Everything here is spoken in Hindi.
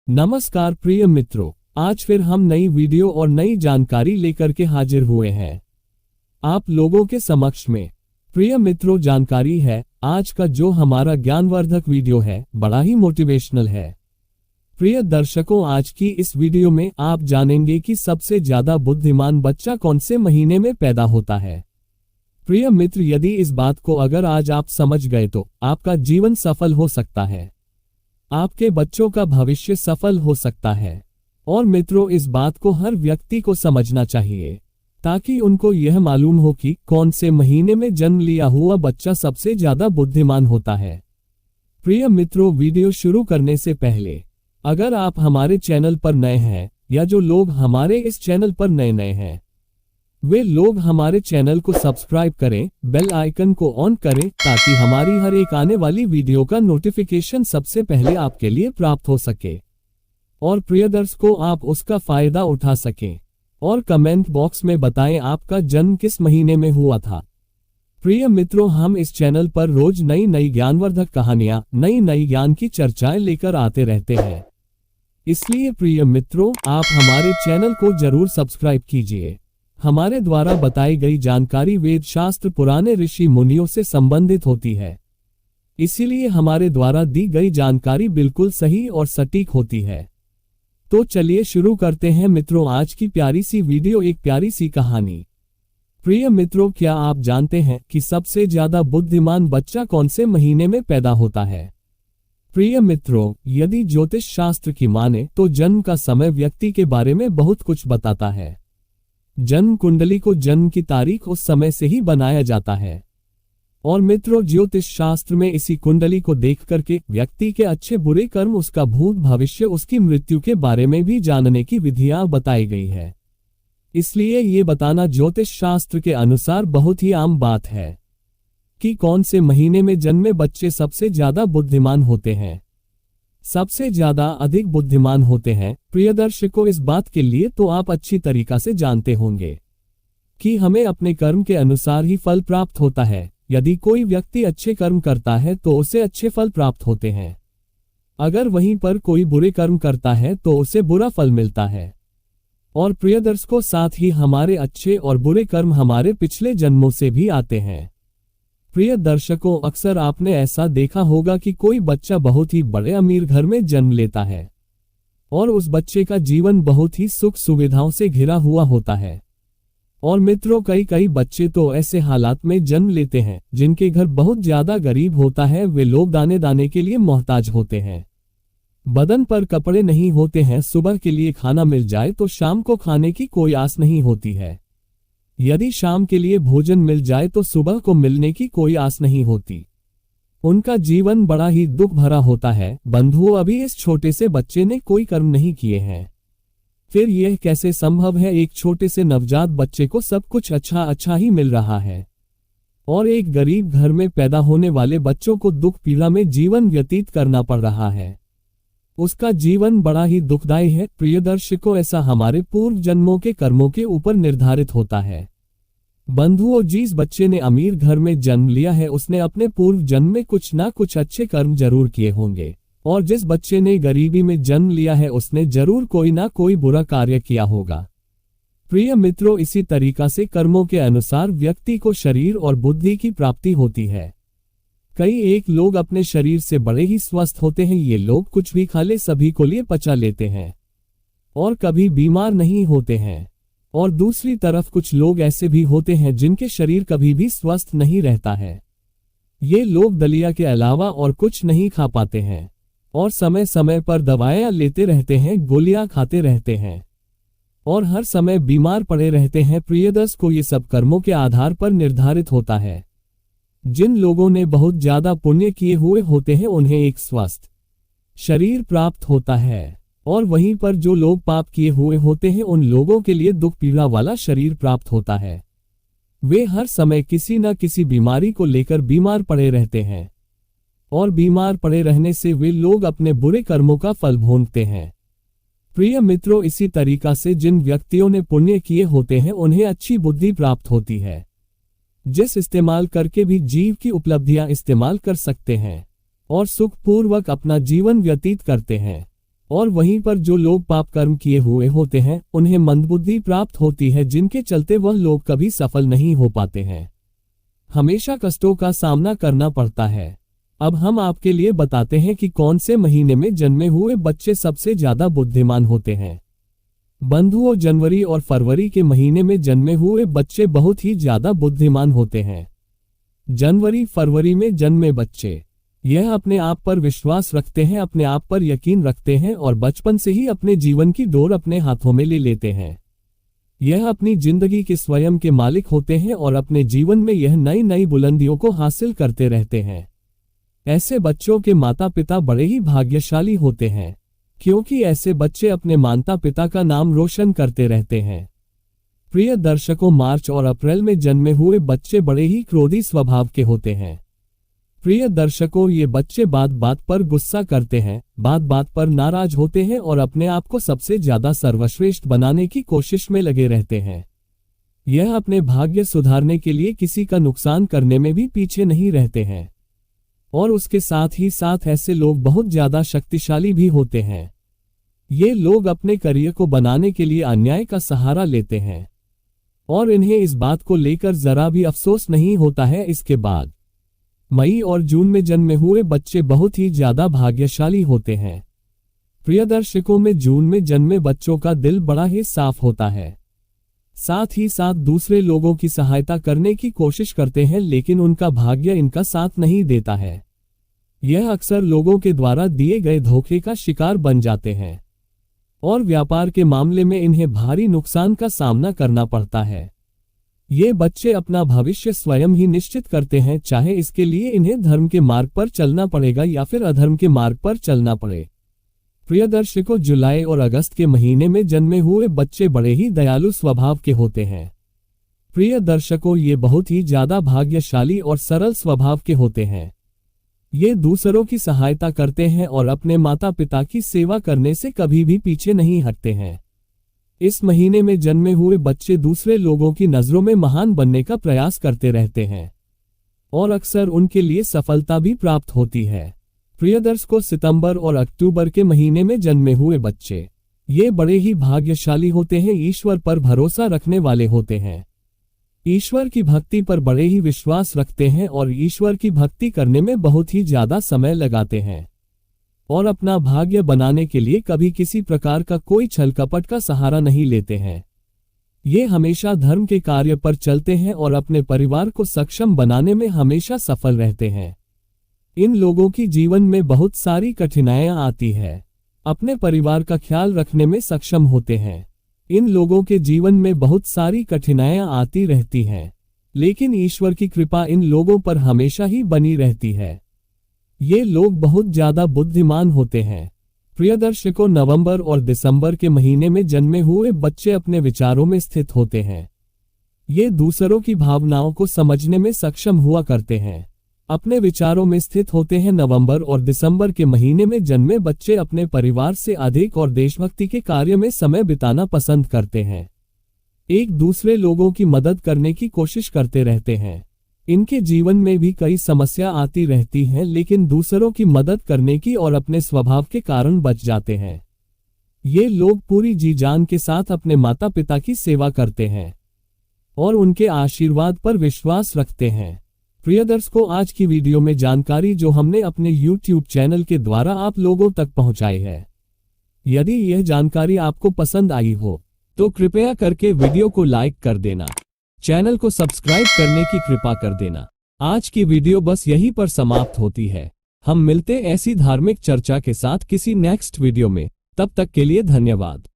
नमस्कार प्रिय मित्रों, आज फिर हम नई वीडियो और नई जानकारी लेकर के हाजिर हुए हैं आप लोगों के समक्ष में। प्रिय मित्रों, जानकारी है आज का जो हमारा ज्ञानवर्धक वीडियो है बड़ा ही मोटिवेशनल है। प्रिय दर्शकों, आज की इस वीडियो में आप जानेंगे कि सबसे ज्यादा बुद्धिमान बच्चा कौन से महीने में पैदा होता है। प्रिय मित्र, यदि इस बात को अगर आज आप समझ गए तो आपका जीवन सफल हो सकता है, आपके बच्चों का भविष्य सफल हो सकता है। और मित्रों, इस बात को हर व्यक्ति को समझना चाहिए ताकि उनको यह मालूम हो कि कौन से महीने में जन्म लिया हुआ बच्चा सबसे ज्यादा बुद्धिमान होता है। प्रिय मित्रों, वीडियो शुरू करने से पहले अगर आप हमारे चैनल पर नए हैं या जो लोग हमारे इस चैनल पर नए हैं वे लोग हमारे चैनल को सब्सक्राइब करें, बेल आइकन को ऑन करें ताकि हमारी हर एक आने वाली वीडियो का नोटिफिकेशन सबसे पहले आपके लिए प्राप्त हो सके और प्रिय दर्शकों आप उसका फायदा उठा सकें। और कमेंट बॉक्स में बताएं आपका जन्म किस महीने में हुआ था। प्रिय मित्रों, हम इस चैनल पर रोज नई नई ज्ञानवर्धक कहानियां, नई ज्ञान की चर्चाएं लेकर आते रहते हैं। इसलिए प्रिय मित्रों, आप हमारे चैनल को जरूर सब्सक्राइब कीजिए। हमारे द्वारा बताई गई जानकारी वेद शास्त्र, पुराने ऋषि मुनियों से संबंधित होती है, इसीलिए हमारे द्वारा दी गई जानकारी बिल्कुल सही और सटीक होती है। तो चलिए शुरू करते हैं मित्रों आज की प्यारी सी वीडियो, एक प्यारी सी कहानी। प्रिय मित्रों, क्या आप जानते हैं कि सबसे ज्यादा बुद्धिमान बच्चा कौन से महीने में पैदा होता है? प्रिय मित्रों, यदि ज्योतिष शास्त्र की माने तो जन्म का समय व्यक्ति के बारे में बहुत कुछ बताता है। जन्म कुंडली को जन्म की तारीख उस समय से ही बनाया जाता है। और मित्रों, ज्योतिष शास्त्र में इसी कुंडली को देख करके व्यक्ति के अच्छे बुरे कर्म, उसका भूत भविष्य, उसकी मृत्यु के बारे में भी जानने की विधियां बताई गई है। इसलिए ये बताना ज्योतिष शास्त्र के अनुसार बहुत ही आम बात है कि कौन से महीने में जन्मे बच्चे सबसे ज्यादा बुद्धिमान होते हैं, सबसे ज्यादा अधिक बुद्धिमान होते हैं। प्रिय दर्शकों, इस बात के लिए तो आप अच्छी तरीका से जानते होंगे कि हमें अपने कर्म के अनुसार ही फल प्राप्त होता है। यदि कोई व्यक्ति अच्छे कर्म करता है तो उसे अच्छे फल प्राप्त होते हैं, अगर वहीं पर कोई बुरे कर्म करता है तो उसे बुरा फल मिलता है। और प्रिय दर्शकों, साथ ही हमारे अच्छे और बुरे कर्म हमारे पिछले जन्मों से भी आते हैं। प्रिय दर्शकों, अक्सर आपने ऐसा देखा होगा कि कोई बच्चा बहुत ही बड़े अमीर घर में जन्म लेता है और उस बच्चे का जीवन बहुत ही सुख सुविधाओं से घिरा हुआ होता है। और मित्रों, कई बच्चे तो ऐसे हालात में जन्म लेते हैं जिनके घर बहुत ज्यादा गरीब होता है। वे लोग दाने दाने के लिए मोहताज होते हैं, बदन पर कपड़े नहीं होते हैं, सुबह के लिए खाना मिल जाए तो शाम को खाने की कोई आस नहीं होती है, यदि शाम के लिए भोजन मिल जाए तो सुबह को मिलने की कोई आस नहीं होती। उनका जीवन बड़ा ही दुख भरा होता है। बंधुओं, अभी इस छोटे से बच्चे ने कोई कर्म नहीं किए हैं, फिर यह कैसे संभव है? एक छोटे से नवजात बच्चे को सब कुछ अच्छा ही मिल रहा है और एक गरीब घर में पैदा होने वाले बच्चों को दुख पीड़ा में जीवन व्यतीत करना पड़ रहा है। उसका जीवन बड़ा ही दुखदायी है। प्रिय दर्शकों, ऐसा हमारे पूर्व जन्मों के कर्मों के ऊपर निर्धारित होता है। बंधुओं, जिस बच्चे ने अमीर घर में जन्म लिया है उसने अपने पूर्व जन्म में कुछ ना कुछ अच्छे कर्म जरूर किए होंगे, और जिस बच्चे ने गरीबी में जन्म लिया है उसने जरूर कोई ना कोई बुरा कार्य किया होगा। प्रिय मित्रों, इसी तरीका से कर्मों के अनुसार व्यक्ति को शरीर और बुद्धि की प्राप्ति होती है। एक लोग अपने शरीर से बड़े ही स्वस्थ होते हैं, ये लोग कुछ भी खा ले सभी को लिए पचा लेते हैं और कभी बीमार नहीं होते हैं। और दूसरी तरफ कुछ लोग ऐसे भी होते हैं जिनके शरीर कभी भी स्वस्थ नहीं रहता है। ये लोग दलिया के अलावा और कुछ नहीं खा पाते हैं और समय समय पर दवाएं लेते रहते हैं, गोलियां खाते रहते हैं और हर समय बीमार पड़े रहते हैं। प्रिय दर्शकों, ये सब कर्मों के आधार पर निर्धारित होता है। जिन लोगों ने बहुत ज्यादा पुण्य किए हुए होते हैं उन्हें एक स्वस्थ शरीर प्राप्त होता है, और वहीं पर जो लोग पाप किए हुए होते हैं उन लोगों के लिए दुख पीड़ा वाला शरीर प्राप्त होता है। वे हर समय किसी न किसी बीमारी को लेकर बीमार पड़े रहते हैं और बीमार पड़े रहने से वे लोग अपने बुरे कर्मों का फल भोगते हैं। प्रिय मित्रों, इसी तरीका से जिन व्यक्तियों ने पुण्य किए होते हैं उन्हें अच्छी बुद्धि प्राप्त होती है, जिस इस्तेमाल करके भी जीव की उपलब्धियां इस्तेमाल कर सकते हैं और सुखपूर्वक अपना जीवन व्यतीत करते हैं। और वहीं पर जो लोग पाप कर्म किए हुए होते हैं उन्हें मंदबुद्धि प्राप्त होती है, जिनके चलते वह लोग कभी सफल नहीं हो पाते हैं, हमेशा कष्टों का सामना करना पड़ता है। अब हम आपके लिए बताते हैं कि कौन से महीने में जन्मे हुए बच्चे सबसे ज्यादा बुद्धिमान होते हैं। बंधुओं, जनवरी और फरवरी के महीने में जन्मे हुए बच्चे बहुत ही ज्यादा बुद्धिमान होते हैं। जनवरी फरवरी में जन्मे बच्चे यह अपने आप पर विश्वास रखते हैं, अपने आप पर यकीन रखते हैं और बचपन से ही अपने जीवन की डोर अपने हाथों में ले लेते हैं। यह अपनी जिंदगी के स्वयं के मालिक होते हैं और अपने जीवन में यह नई नई बुलंदियों को हासिल करते रहते हैं। ऐसे बच्चों के माता पिता बड़े ही भाग्यशाली होते हैं, क्योंकि ऐसे बच्चे अपने माता पिता का नाम रोशन करते रहते हैं। प्रिय दर्शकों, मार्च और अप्रैल में जन्मे हुए बच्चे बड़े ही क्रोधी स्वभाव के होते हैं। प्रिय दर्शकों, ये बच्चे बात बात पर गुस्सा करते हैं, बात बात पर नाराज होते हैं और अपने आप को सबसे ज्यादा सर्वश्रेष्ठ बनाने की कोशिश में लगे रहते हैं। यह अपने भाग्य सुधारने के लिए किसी का नुकसान करने में भी पीछे नहीं रहते हैं। और उसके साथ ही साथ ऐसे लोग बहुत ज्यादा शक्तिशाली भी होते हैं। ये लोग अपने करियर को बनाने के लिए अन्याय का सहारा लेते हैं और इन्हें इस बात को लेकर जरा भी अफसोस नहीं होता है। इसके बाद मई और जून में जन्मे हुए बच्चे बहुत ही ज्यादा भाग्यशाली होते हैं। प्रिय दर्शकों, में जून में जन्मे बच्चों का दिल बड़ा ही साफ होता है, साथ ही साथ दूसरे लोगों की सहायता करने की कोशिश करते हैं, लेकिन उनका भाग्य इनका साथ नहीं देता है। यह अक्सर लोगों के द्वारा दिए गए धोखे का शिकार बन जाते हैं और व्यापार के मामले में इन्हें भारी नुकसान का सामना करना पड़ता है। ये बच्चे अपना भविष्य स्वयं ही निश्चित करते हैं, चाहे इसके लिए इन्हें धर्म के मार्ग पर चलना पड़ेगा या फिर अधर्म के मार्ग पर चलना पड़े। प्रिय दर्शकों, जुलाई और अगस्त के महीने में जन्मे हुए बच्चे बड़े ही दयालु स्वभाव के होते हैं। प्रिय दर्शकों, ये बहुत ही ज्यादा भाग्यशाली और सरल स्वभाव के होते हैं। ये दूसरों की सहायता करते हैं और अपने माता पिता की सेवा करने से कभी भी पीछे नहीं हटते हैं। इस महीने में जन्मे हुए बच्चे दूसरे लोगों की नजरों में महान बनने का प्रयास करते रहते हैं और अक्सर उनके लिए सफलता भी प्राप्त होती है। प्रिय दर्शकों, सितंबर और अक्टूबर के महीने में जन्मे हुए बच्चे ये बड़े ही भाग्यशाली होते हैं, ईश्वर पर भरोसा रखने वाले होते हैं, ईश्वर की भक्ति पर बड़े ही विश्वास रखते हैं और ईश्वर की भक्ति करने में बहुत ही ज्यादा समय लगाते हैं और अपना भाग्य बनाने के लिए कभी किसी प्रकार का कोई छल कपट का सहारा नहीं लेते हैं। ये हमेशा धर्म के कार्य पर चलते हैं और अपने परिवार को सक्षम बनाने में हमेशा सफल रहते हैं। इन लोगों की जीवन में बहुत सारी कठिनाइयां आती है, अपने परिवार का ख्याल रखने में सक्षम होते हैं। इन लोगों के जीवन में बहुत सारी कठिनाइयां आती रहती हैं, लेकिन ईश्वर की कृपा इन लोगों पर हमेशा ही बनी रहती है। ये लोग बहुत ज्यादा बुद्धिमान होते हैं। प्रिय दर्शकों, नवंबर और दिसंबर के महीने में जन्मे हुए बच्चे अपने विचारों में स्थित होते हैं। ये दूसरों की भावनाओं को समझने में सक्षम हुआ करते हैं, अपने विचारों में स्थित होते हैं। नवंबर और दिसंबर के महीने में जन्मे बच्चे अपने परिवार से अधिक और देशभक्ति के कार्य में समय बिताना पसंद करते हैं, एक दूसरे लोगों की मदद करने की कोशिश करते रहते हैं। इनके जीवन में भी कई समस्या आती रहती हैं, लेकिन दूसरों की मदद करने की और अपने स्वभाव के कारण बच जाते हैं। ये लोग पूरी जी जान के साथ अपने माता पिता की सेवा करते हैं और उनके आशीर्वाद पर विश्वास रखते हैं। प्रिय दर्शकों, आज की वीडियो में जानकारी जो हमने अपने YouTube चैनल के द्वारा आप लोगों तक पहुंचाई है, यदि यह जानकारी आपको पसंद आई हो तो कृपया करके वीडियो को लाइक कर देना, चैनल को सब्सक्राइब करने की कृपा कर देना। आज की वीडियो बस यहीं पर समाप्त होती है। हम मिलते ऐसी धार्मिक चर्चा के साथ किसी नेक्स्ट वीडियो में, तब तक के लिए धन्यवाद।